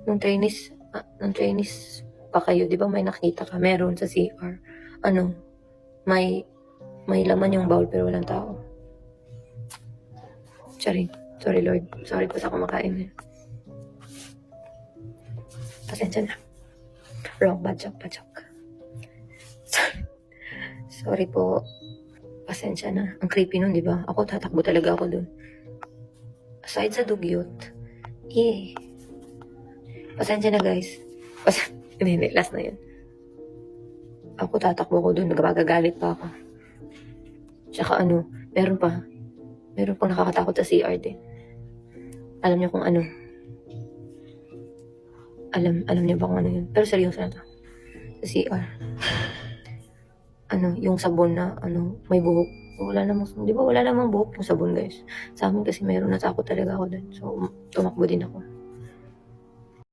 nung Chinese pa kayo, di ba may nakita ka, meron sa CR, may laman yung bowl pero walang tao. Sorry Lord, sorry po sa kumakain. Pasensya na. Wrong, bad joke. Sorry po. Pasensya na. Ang creepy nun, di ba? Ako, tatakbo talaga ako dun. Aside sa dugyot, pasensya na, guys. Hindi, last na yun. Ako, tatakbo ko dun. Nagpagagalit pa ako. Tsaka meron pang nakakatakot sa CR din. Alam niyo kung ano? Alam niyo ba kung ano yun? Pero seryoso na to. Sa CR. Yung sabon na, may buhok. Di ba wala namang buhok yung sabon, guys? Sa amin kasi meron, natakot talaga ako dun. So, tumakbo din ako.